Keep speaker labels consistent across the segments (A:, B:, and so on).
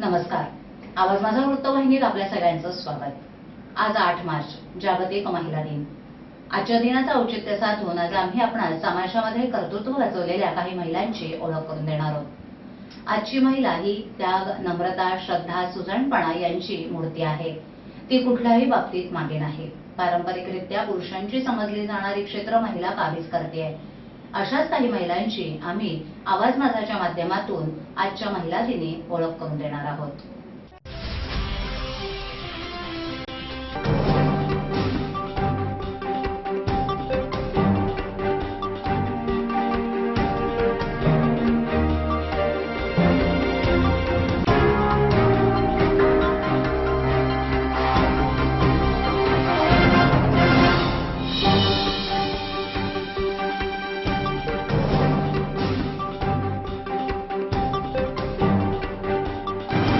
A: नमस्कार. आवाज माझा वृत्तवाहिनीत आपल्या सगळ्यांचं स्वागत. आज 8 मार्च जागतिक महिला दिन. आजच्या दिनाचं औचित्य साधून आज आम्ही आपणास समाजामध्ये कर्तृत्व गाजवलेल्या काही महिलांची ओळख करून देणार आहोत. आजची महिला ही त्याग, नम्रता, श्रद्धा, सुजाणपणा यांची मूर्ती आहे. ती कुठल्याही बाबतीत मागे नाही. पारंपरिकरित्या पुरुषांची समजली जाणारी क्षेत्र महिला काबीज करते. अशाच काही महिलांची आम्ही आवाज माझाच्या माध्यमातून आजच्या महिला दिनी ओळख करून देणार आहोत.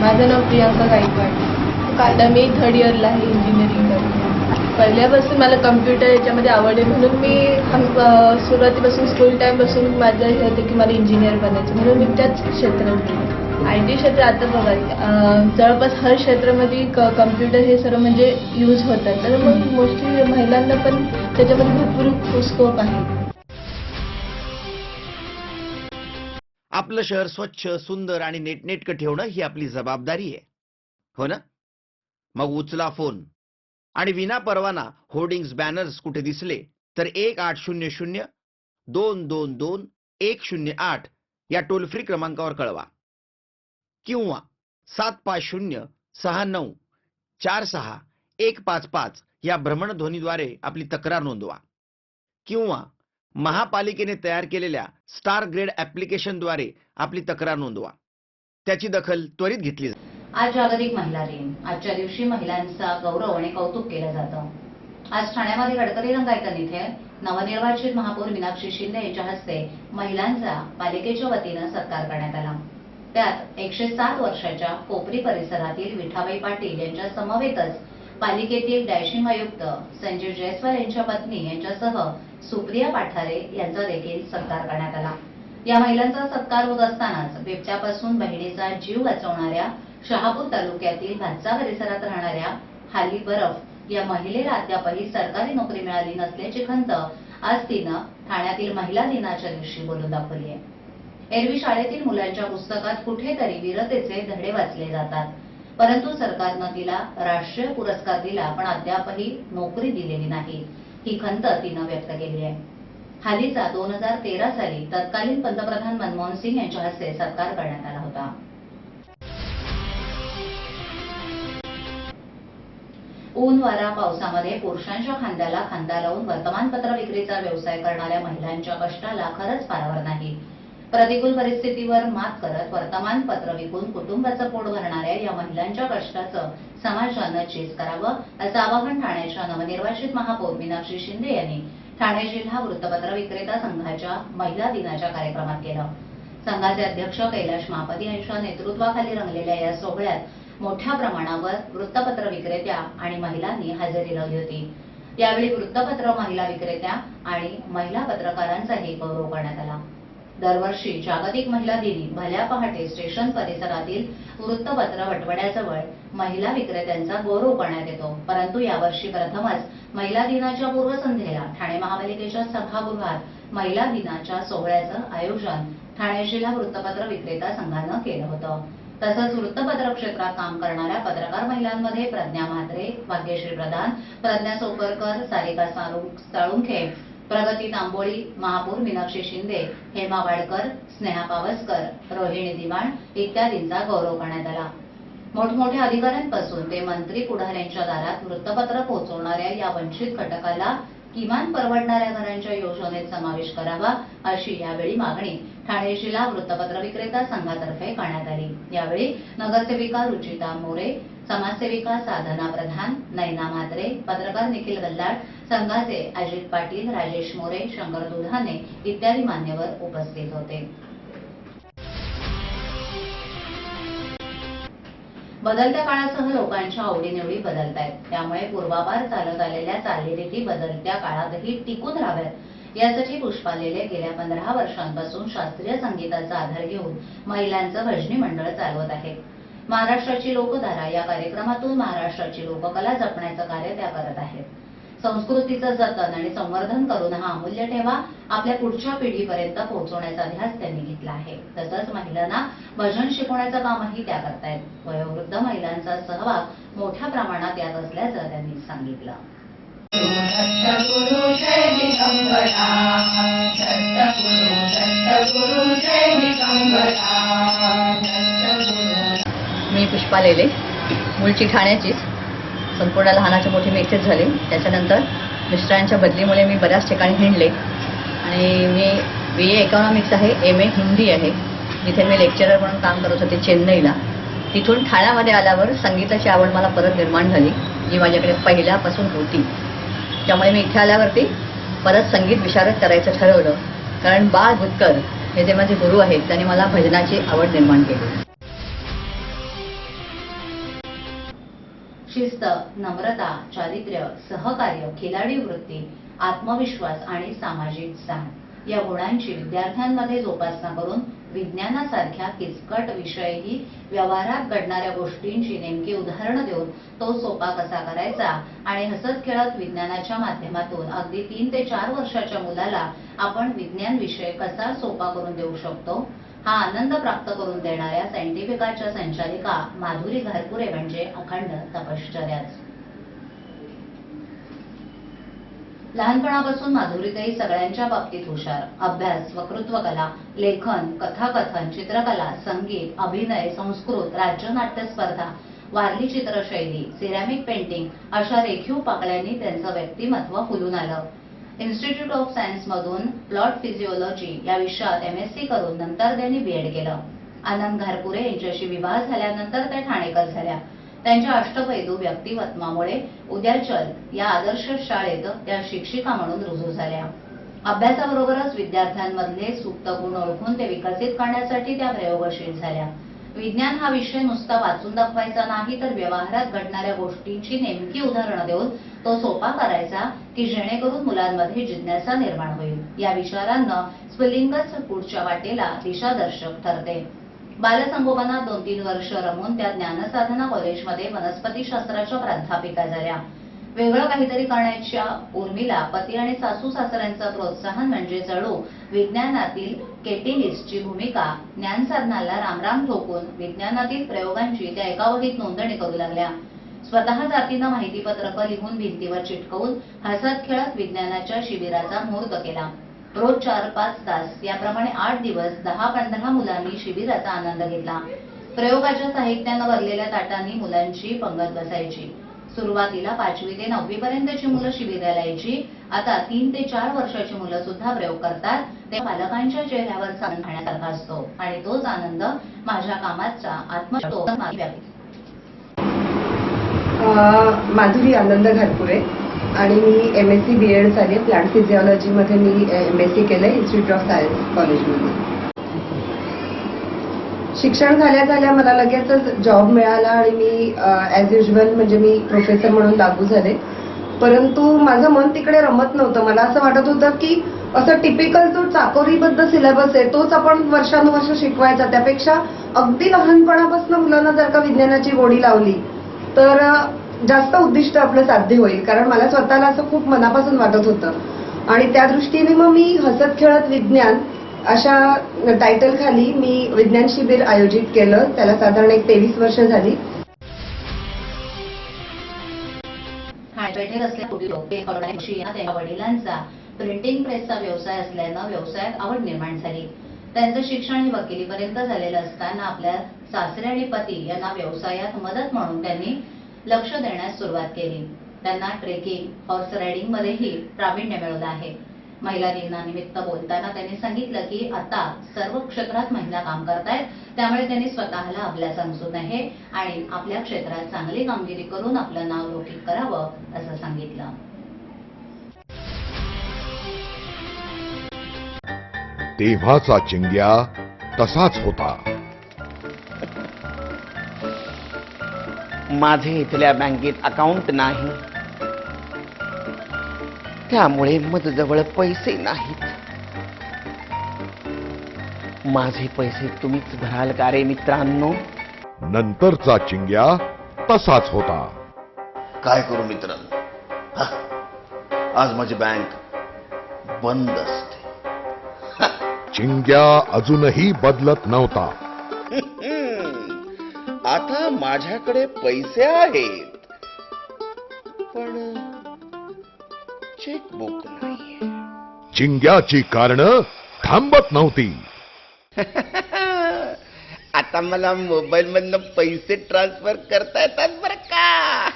B: माझं नाव प्रियांका गायकवाड. आता मी 3rd इयरला आहे, इंजिनिअरिंग करते. पहिल्यापासून मला कम्प्युटर याच्यामध्ये आवड आहे, म्हणून मी सुरुवातीपासून स्कूल टाईमपासून माझं हे होतं की मला इंजिनियर बनायचं, म्हणून मी त्याच क्षेत्रात गेले. IT क्षेत्र आता बघा जवळपास हर क्षेत्रामध्ये कम्प्युटर हे सर्व म्हणजे यूज होतात, तर मग मोस्टली महिलांना पण त्याच्यामध्ये भरपूर स्कोप आहे.
C: आपलं शहर स्वच्छ, सुंदर आणि नेटनेटकं ठेवणं ही आपली जबाबदारी आहे, हो ना? मग उचला फोन आणि विना परवाना होर्डिंग्स, बॅनर्स कुठे दिसले तर 1800-222-108 या टोल फ्री क्रमांकावर कळवा किंवा 750-6946-155 या भ्रमणध्वनीद्वारे आपली तक्रार नोंदवा किंवा महापालिकेने तयार केलेल्या स्टार ग्रेड ऍप्लिकेशनद्वारे आपली तक्रार नोंदवा. त्याची दखल त्वरित घेतली जाईल.
A: आज जागतिक महिला दिन. आजच्या दिवशी महिलांचा गौरव आणि कौतुक केलं जातं. आज ठाण्यामध्ये गडकरी रंगायतन इथे नवनिर्वाचित महापौर मीनाक्षी शिंदे यांच्या हस्ते महिलांचा पालिकेच्या वतीनं सत्कार करण्यात आला. त्यात 107 वर्षाच्या कोपरी परिसरातील विठाबाई पाटील यांच्या समवेतच पालिकेतील डॅशिंग आयुक्त संजय जयस्वाल यांच्या पत्नी यांच्यासह सुप्रिया पाठारे यांचा देखील सत्कार करण्यात आला. या महिलांचा सत्कार होत असतानाच बिबट्यापासून बहिणीचा जीव वाचवणाऱ्या शहापूर तालुक्यातील भातसा परिसरात राहणाऱ्या हाली बरफ या महिलेला अद्यापही सरकारी नोकरी मिळाली नसल्याची खंत आज तिनं ठाण्यातील महिला दिनाच्या दिवशी बोलून दाखवली आहे. एरवी शाळेतील मुलांच्या पुस्तकात कुठेतरी वीरतेचे धडे वाचले जातात, परंतु सरकारनं तिला राष्ट्रीय पुरस्कार दिला पण अद्यापही नोकरी दिलेली नाही, ही खंत तिनं व्यक्त केली आहे. हालीचा 2013 साली तत्कालीन पंतप्रधान मनमोहन सिंग यांच्या हस्ते सत्कार करण्यात आला होता. ऊन वारा पावसामध्ये पुरुषांच्या खांद्याला खांदा लावून वर्तमानपत्र विक्रीचा व्यवसाय करणाऱ्या महिलांच्या कष्टाला खरंच पारावर नाही. प्रतिकूल परिस्थितीवर मात करत वर्तमानपत्र विकून कुटुंबाचं पोट भरणाऱ्या या महिलांच्या कष्टाचं समाजानं चीज करावं असं आवाहन ठाण्याच्या नवनिर्वाचित महापौर मीनाक्षी शिंदे यांनी ठाणे जिल्हा वृत्तपत्र विक्रेता संघाच्या महिला दिनाच्या कार्यक्रमात केलं. संघाचे अध्यक्ष कैलाश महापती यांच्या नेतृत्वाखाली रंगलेल्या या सोहळ्यात मोठ्या प्रमाणावर वृत्तपत्र विक्रेत्या आणि महिलांनी हजेरी लावली होती. यावेळी वृत्तपत्र महिला विक्रेत्या आणि महिला पत्रकारांचाही गौरव करण्यात आला. दरवर्षी जागतिक महिला दिनी भल्या पहाटे स्टेशन परिसरातील वृत्तपत्र वटवड्याजवळ महिला विक्रेत्यांचा गौरव करण्यात येतो, परंतु यावर्षी प्रथमच महिला दिनाच्या पूर्वसंध्येला ठाणे महापालिकेच्या सभागृहात महिला दिनाच्या सोहळ्याचं आयोजन ठाणे जिल्हा वृत्तपत्र विक्रेता संघानं केलं होतं. तसंच वृत्तपत्र क्षेत्रात काम करणाऱ्या पत्रकार महिलांमध्ये प्रज्ञा म्हात्रे, भाग्यश्री प्रधान, प्रज्ञा सोपरकर, सारिका साळुंखे, प्रगती तांबोळी, महापौर मीनाक्षी शिंदे, हेमा वाडकर, स्नेहा पावसकर, रोहिणी दिवाण इत्यादींचा गौरव करण्यात आला. मोठमोठ्या अधिकाऱ्यांपासून ते मंत्री पुढाऱ्यांच्या दारात वृत्तपत्र पोहोचवणाऱ्या या वंचित घटकाला किमान परवडणाऱ्या घरांच्या योजनेत समावेश करावा अशी यावेळी मागणी ठाणे जिल्हा वृत्तपत्र विक्रेता संघातर्फे करण्यात आली. यावेळी नगरसेविका रुचिता मोरे, समाजसेविका साधना प्रधान, नैना म्हात्रे, पत्रकार निखिल गल्लाड, संघाचे अजित पाटील, राजेश मोरे, शंकर दुधाने इत्यादी मान्यवर उपस्थित होते. बदलत्या काळासह लोकांच्या आवडीनिवडी बदलत आहेत, त्यामुळे पूर्वापार चालत आलेल्या चालीरीती बदलत्या काळातही टिकून राहाव्यात यासाठी पुष्पालेले गेल्या 15 वर्षांपासून शास्त्रीय संगीताचा आधार घेऊन महिलांचं भजनी मंडळ चालवत आहे. महाराष्ट्राची लोकधारा या कार्यक्रमातून महाराष्ट्राची लोककला जपण्याचं कार्य त्या करत आहेत. संस्कृतीचं जतन आणि संवर्धन करून हा अमूल्य ठेवा आपल्या पुढच्या पिढीपर्यंत पोहोचवण्याचा ध्यास त्यांनी घेतला आहे. तसंच महिलांना भजन शिकवण्याचं कामही त्या करतायत. वयोवृद्ध महिलांचा सहभाग मोठ्या प्रमाणात यात असल्याचं त्यांनी सांगितलं.
D: मी पुष्पा लेले, मूळची ठाण्याचीच. संपूर्ण लहानाच्या मोठी मी इथेच झाले. त्याच्यानंतर मिस्टरांच्या बदलीमुळे मी बऱ्याच ठिकाणी हिंडले आणि मी BA इकॉनॉमिक्स आहे, MA हिंदी आहे, जिथे मी लेक्चरर म्हणून काम करत होते चेन्नईला. तिथून ठाण्यामध्ये आल्यावर संगीताची आवड मला परत निर्माण झाली, जी माझ्याकडे पहिल्यापासून होती. त्यामुळे मी इथे आल्यावरती परत संगीत विशारद करायचं ठरवलं, कारण बाळ भुतकर हे जे माझे गुरु आहेत त्यांनी मला भजनाची आवड निर्माण केली.
A: शिस्त, नम्रता, चारित्र्य, सहकार्य, खिलाडी वृत्ती, आत्मविश्वास आणि सामाजिक जाण या गुणांची विद्यार्थ्यांमध्ये जोपासना करून विज्ञानासारख्या किचकट विषयही व्यवहारात घडणाऱ्या गोष्टींची नेमकी उदाहरणं देऊन तो सोपा कसा करायचा आणि हसत खेळत विज्ञानाच्या माध्यमातून अगदी 3 ते 4 वर्षाच्या मुलाला आपण विज्ञान विषय कसा सोपा करून देऊ शकतो, हा आनंद प्राप्त करून देणाऱ्या सायंटिफिकाच्या संचालिका माधुरी घारपुरे म्हणजे अखंड तपश्चर्याच. लहानपणापासून माधुरीताई सगळ्यांच्या बाबतीत हुशार. अभ्यास, वक्तृत्व कला, लेखन, कथाकथन, चित्रकला, संगीत, अभिनय, संस्कृत, राज्यनाट्य स्पर्धा, वारली चित्रशैली, सिरॅमिक पेंटिंग अशा रेखीव पाकळ्यांनी त्यांचं व्यक्तिमत्व फुलून आलं. इन्स्टिट्यूट ऑफ सायन्स मधून प्लॉट फिजिओलॉजी या विषयात MSc करून नंतर त्यांनी BEd केलं. आनंद घारपुरे यांच्याशी विवाह झाल्यानंतर त्या ठाणेकर झाल्या. त्यांच्या अष्टपैलू व्यक्तिमत्वामुळे उद्याचल या आदर्श शाळेत त्या शिक्षिका म्हणून रुजू झाल्या. अभ्यासाबरोबरच विद्यार्थ्यांमधले सुप्त गुण ओळखून ते विकसित करण्यासाठी त्या प्रयोगशील झाल्या. विज्ञान हा विषय नुसता वाचून दाखवायचा नाही, तर व्यवहारात घडणाऱ्या गोष्टींची नेमकी उदाहरणं देऊन तो सोपा करायचा की जेणेकरून मुलांमध्ये जिज्ञासा निर्माण होईल. या विचारांना स्फुल्लिंगच पुढच्या वाटेला दिशादर्शक ठरते. बालसंगोपनात 2-3 वर्ष रमून त्या ज्ञानसाधना कॉलेजमध्ये वनस्पतीशास्त्राच्या प्राध्यापिका झाल्या. वेगळं काहीतरी करण्याच्या उर्मिला पती आणि सासू सासऱ्यांचं प्रोत्साहन म्हणजे जणू विज्ञानातील केटिलिस्टची भूमिका. ज्ञानसाधनाला रामराम ठोकून विज्ञानातील प्रयोगांची त्या एका वहीत नोंदणी करू लागल्या. स्वतः जातीनं माहितीपत्रकं लिहून भिंतीवर चिटकवून हसत खेळत विज्ञानाच्या शिबिराचा मुहूर्त केला. रोज 4-5 तास याप्रमाणे 8 दिवस 10-15 मुलांनी शिबिराचा आनंद घेतला. प्रयोगाच्या साहित्यानं भरलेल्या ताटांनी मुलांची पंगत बसायची. सुरुवातीला 5वी ते 9वी पर्यंतची मुलं शिबिराला यायची. आता 3 ते 4 वर्षाची मुलं सुद्धा प्रयोग करतात. ते पालकांच्या चेहऱ्यावरचा आनंद पाहण्यासारखा असतो आणि तोच आनंद माझ्या कामाचा आत्मविश्वास.
E: माधुरी आनंद घारपुरे आणि मी MSc BEd झाली. प्लांट फिजिओलॉजी मध्ये मी MSc केलंय इन्स्टिट्यूट ऑफ सायन्स कॉलेजमध्ये. शिक्षण झाल्या मला लगेचच जॉब मिळाला आणि मी ॲज युजल म्हणजे मी प्रोफेसर म्हणून लागू झाले. परंतु माझं मन तिकडे रमत नव्हतं. मला असं वाटत होतं की असं टिपिकल जो चाकोरीबद्ध सिलेबस आहे तोच आपण वर्षानुवर्ष शिकवायचा, त्यापेक्षा अगदी लहानपणापासून मुलांना जर का विज्ञानाची गोडी लावली तर जास्त उद्दिष्ट आपलं साध्य होईल. कारण मला स्वतःला असं खूप मनापासून वाटत होतं आणि त्या दृष्टीने मग मी हसत खेळत विज्ञान अशा टायटल खाली मी विज्ञान शिबिर आयोजित केलं. त्याला साधारण 23 वर्ष झाली.
A: ठाणेपेठेत असलेल्या त्यांच्या वडिलांचा प्रिंटिंग प्रेसचा व्यवसाय असल्यानं व्यवसायात आवड निर्माण झाली. त्यांचं शिक्षण हे वकिलीपर्यंत झालेलं असताना आपल्या सासरे आणि पती यांना व्यवसायात मदत म्हणून त्यांनी लक्ष देण्यास सुरुवात केली. त्यांना ट्रेकिंग, हॉर्स रायडिंग मध्येही प्रावीण्य मिळवलं आहे. महिला दिनानिमित्त बोलताना त्यांनी सांगितलं की आता सर्व क्षेत्रात महिला काम करतायत, त्यामुळे त्यांनी स्वतःला अबला समजू नये आणि आपल्या क्षेत्रात चांगली कामगिरी करून आपलं नाव लौकिक करावं असं सांगितलं.
F: तेव्हाचा चिंग्या तसाच होता.
C: माझे इथल्या बँकेत अकाउंट नाही, त्यामुळे माझ्याजवळ पैसे नाहीत. माझे पैसे तुम्हीच भराल का रे मित्रांनो?
F: नंतरचा चिंग्या तसाच होता.
C: काय करू मित्रांनो, हा, आज माझी बँक बंद असते.
F: चिंग्या अजूनही बदलत नव्हता.
C: आता माझ्याकडे पैसे आहेत, पण चेकबुक नाहीये.
F: चिंग्याची कारणं थांबत नव्हती.
C: आता मला मोबाईल मधनं पैसे ट्रान्सफर करता येतात बरं का.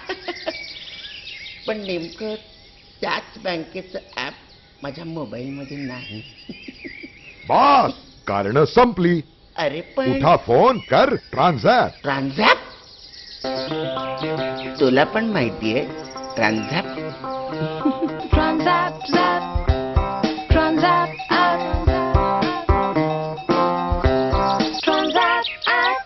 C: पण नेमकं त्याच बँकेचं ऍप माझ्या मोबाईल मध्ये नाही.
F: बास, कारणं संपली.
C: अरे पण
F: उठा, फोन कर, ट्रान्झॅक्ट.
C: ट्रान्झॅक्ट, तुला पण माहितीये transact.
B: Transact, zap, transact, app. Transact, app.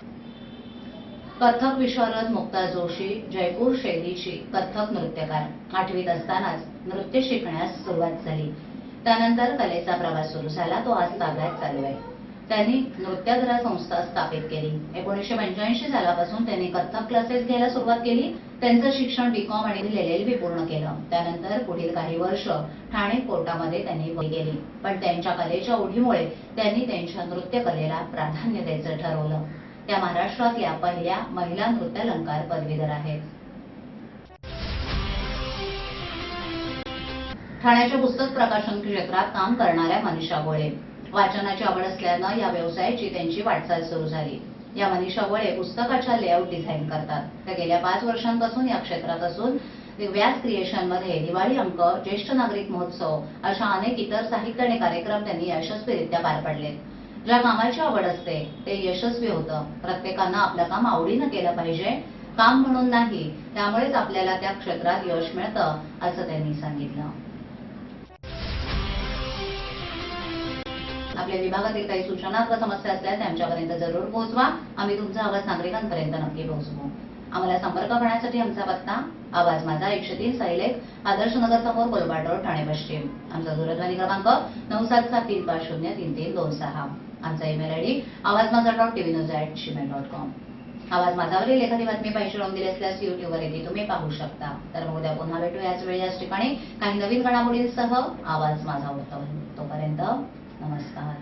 A: Kathak विशारद मुक्ता जोशी जयपूर शैलीची कथ्थक नृत्यकार. 8वीत असतानाच नृत्य शिकण्यास सुरुवात झाली. त्यानंतर कलेचा प्रवास सुरू झाला, तो आज ताब्यात चालू आहे. त्यांनी नृत्यग्रह संस्था स्थापित केली. 1985 सालापासून त्यांनी कथ्थक क्लासेस घ्यायला सुरुवात केली. त्यांचं शिक्षण BCom आणि LLB पूर्ण केलं. त्यानंतर पुढील काही वर्ष ठाणे कोर्टामध्ये त्यांनी वही केली. पण त्यांच्या कलेच्या ओढीमुळे त्यांनी त्यांच्या नृत्य कलेला प्राधान्य द्यायचं ठरवलं. त्या महाराष्ट्रातल्या पहिल्या महिला नृत्यालंकार पदवीधर आहेत. ठाण्याच्या पुस्तक प्रकाशन क्षेत्रात काम करणाऱ्या मनीषा गोळे. वाचनाची आवड असल्यानं या व्यवसायाची त्यांची वाटचाल सुरू झाली. या मनीषा गोळे पुस्तकाच्या लेआउट डिझाईन करतात. त्या गेल्या 5 वर्षांपासून या क्षेत्रात असून व्यास क्रिएशनमध्ये दिवाळी अंक, ज्येष्ठ नागरिक महोत्सव अशा अनेक इतर साहित्य आणि कार्यक्रम त्यांनी यशस्वीरित्या पार पडले. ज्या कामाची आवड असते ते यशस्वी होतं. प्रत्येकानं आपलं काम आवडीनं केलं पाहिजे, काम म्हणून नाही. त्यामुळेच आपल्याला त्या क्षेत्रात यश मिळतं, असं त्यांनी सांगितलं. आपल्या विभागातील काही सूचना अथवा समस्या असल्यास त्यांच्यापर्यंत जरूर पोहोचवा. आम्ही तुमचा आवाज नागरिकांपर्यंत नक्की पोहोचवू. आम्हाला संपर्क करण्यासाठी आमचा पत्ता आवाज माझा 103 सैलेख, आदर्श नगर समोर, कोलपाट रोड, ठाणे पश्चिम. आमचा दूरध्वनी क्रमांक 9773500326. आमचा ईमेल ID awazmaza.tvnews@gmail.com. आवाज माझावरील एखादी बातमी पाहिजे लावून दिली असल्यास युट्यूबवर येते, तुम्ही पाहू शकता. तर मग उद्या पुन्हा भेटू याच वेळी याच ठिकाणी काही नवीन घडामोडींसह. आवाज माझा वृत्तवाहिनी. तोपर्यंत नमस्कार.